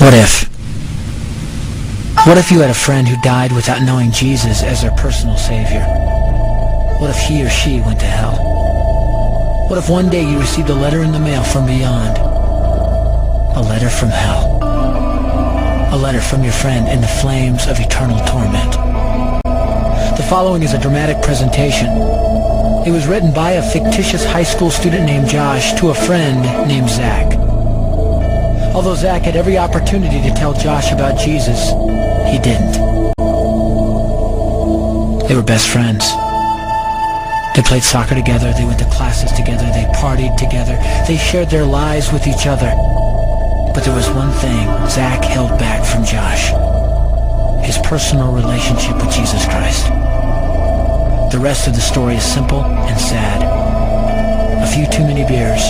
What if? What if you had a friend who died without knowing Jesus as their personal savior? What if he or she went to hell? What if one day you received a letter in the mail from beyond? A letter from hell. A letter from your friend in the flames of eternal torment. The following is a dramatic presentation. It was written by a fictitious high school student named Josh to a friend named Zach. Although Zach had every opportunity to tell Josh about Jesus, he didn't. They were best friends. They played soccer together, they went to classes together, they partied together, they shared their lives with each other. But there was one thing Zach held back from Josh: his personal relationship with Jesus Christ. The rest of the story is simple and sad. A few too many beers,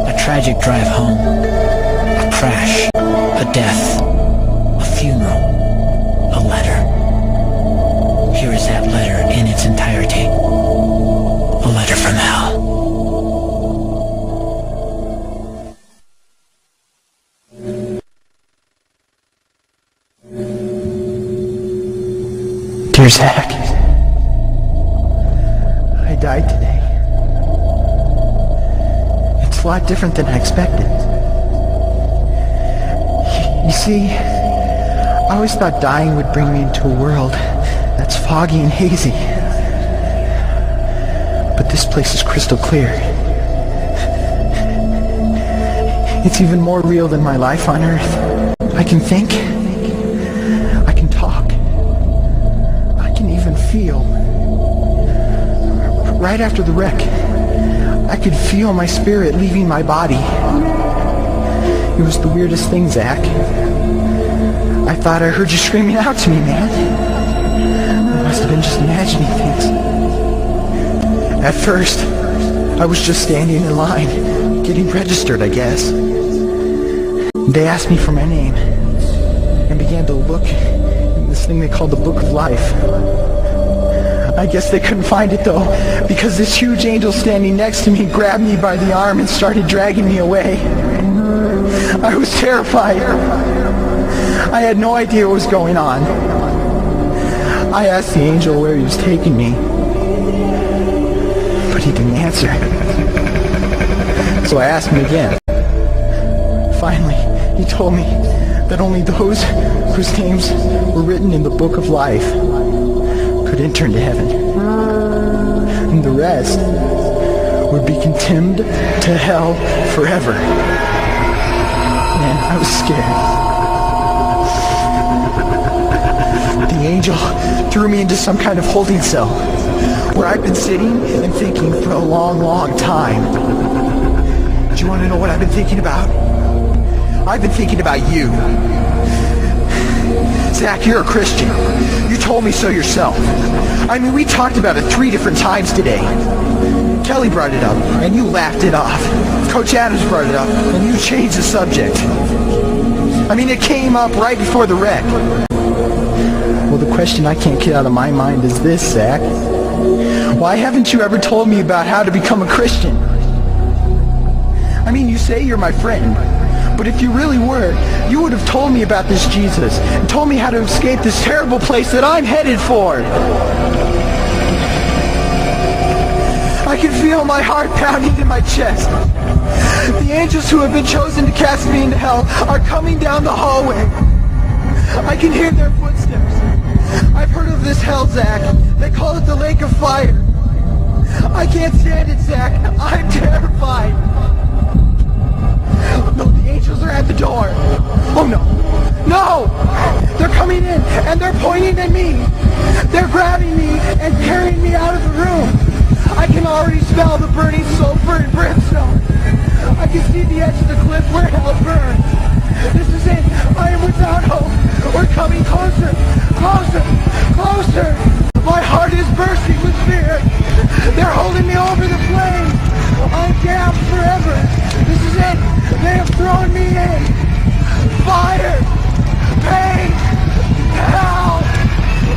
a tragic drive home, a crash, a death, a funeral, a letter. Here is that letter in its entirety. A letter from hell. Dear Zach, I died today. It's a lot different than I expected. You see, I always thought dying would bring me into a world that's foggy and hazy. But this place is crystal clear. It's even more real than my life on Earth. I can think. I can talk. I can even feel. Right after the wreck, I could feel my spirit leaving my body. It was the weirdest thing, Zach. I thought I heard you screaming out to me, man. I must have been just imagining things. At first, I was just standing in line, getting registered, I guess. They asked me for my name and began to look in this thing they called the Book of Life. I guess they couldn't find it though, because this huge angel standing next to me grabbed me by the arm and started dragging me away. I was terrified. I had no idea what was going on. I asked the angel where he was taking me, but he didn't answer. So I asked him again. Finally, he told me that only those whose names were written in the Book of Life could enter into heaven. And the rest would be condemned to hell forever. Man, I was scared. The angel threw me into some kind of holding cell where I've been sitting and thinking for a long, long time. Do you want to know what I've been thinking about? I've been thinking about you. Zach, you're a Christian. You told me so yourself. I mean, we talked about it 3 different times today. Kelly brought it up, and you laughed it off. Coach Adams brought it up, and you changed the subject. I mean, it came up right before the wreck. Well, the question I can't get out of my mind is this, Zach. Why haven't you ever told me about how to become a Christian? I mean, you say you're my friend, but if you really were, you would have told me about this Jesus and told me how to escape this terrible place that I'm headed for. I can feel my heart pounding in my chest. The angels who have been chosen to cast me into hell are coming down the hallway. I can hear their footsteps. I've heard of this hell, Zach. They call it the lake of fire. I can't stand it, Zach. I'm terrified. No, the angels are at the door. Oh no. No! They're coming in and they're pointing at me. They're grabbing me and carrying me out of the room. I can already smell the burning sulfur and brimstone. I can see the edge of the cliff where hell burns. This is it. I am without hope. We're coming closer. Closer. Closer. My heart is bursting with fear. They're holding me over the flames. I'm damned forever. This is it. They have thrown me in. Fire. Pain. Hell.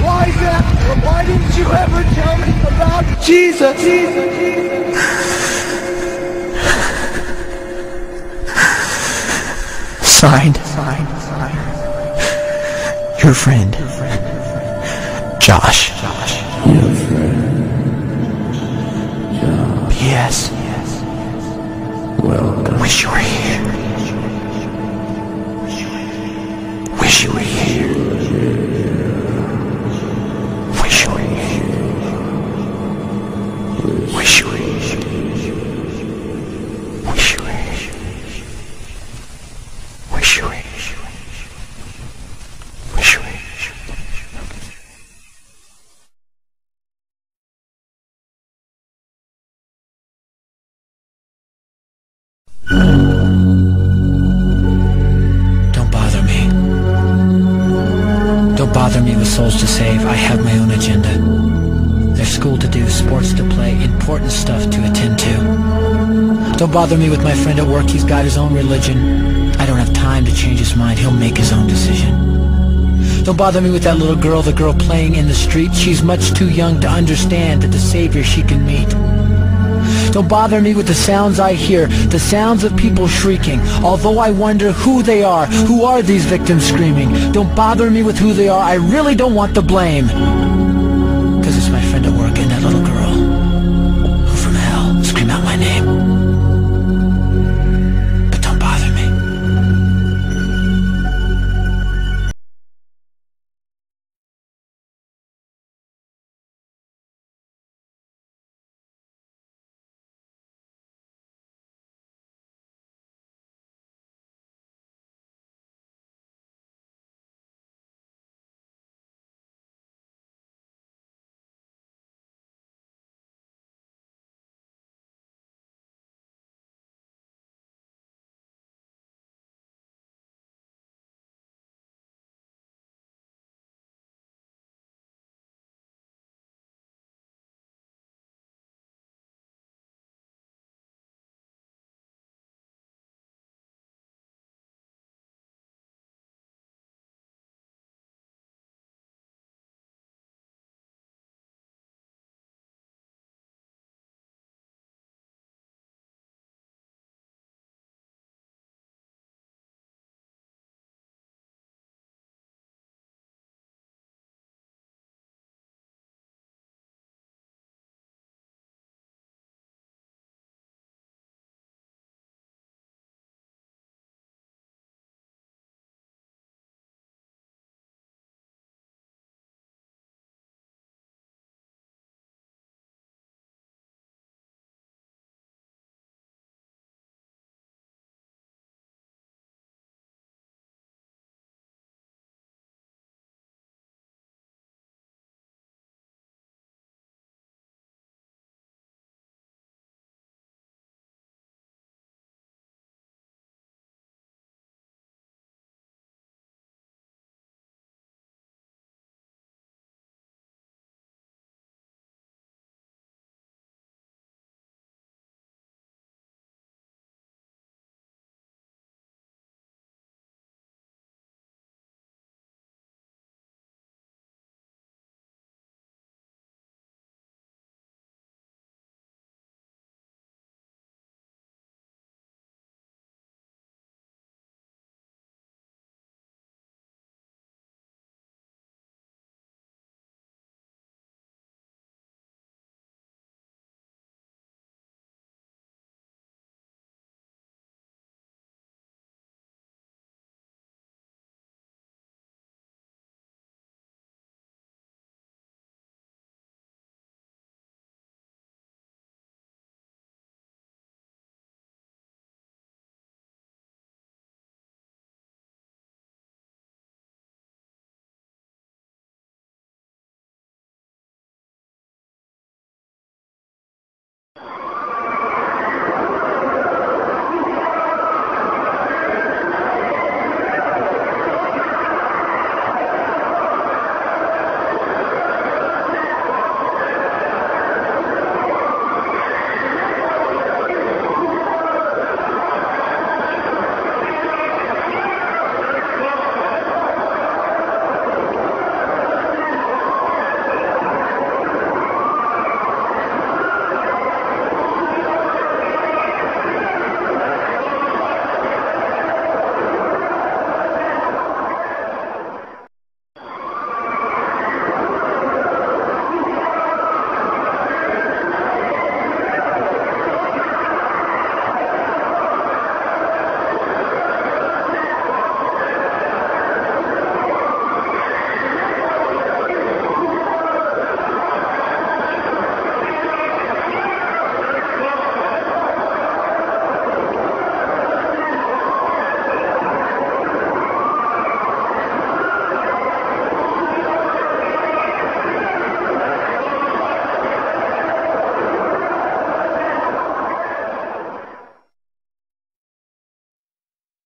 Why is that? Why didn't you ever tell me about Jesus? Signed. Your friend, Josh. Your friend, Josh. P.S. Welcome. Wish you were here. Wish you were here. Wish you were here. Wish you were here. Wish you were here. Wish you were here. Wish you were here. Don't bother me. Don't bother me with souls to save. I have my own agenda. There's school to do, sports to play, important stuff to attend to. Don't bother me with my friend at work. He's got his own religion. I don't have time to change his mind. He'll make his own decision. Don't bother me with that little girl, the girl playing in the street. She's much too young to understand that the Savior she can meet. Don't bother me with the sounds I hear, the sounds of people shrieking, although I wonder who they are, who are these victims screaming. Don't bother me with who they are, I really don't want the blame. Because it's my friend at work and that little girl, who from hell scream out my name. But don't bother me.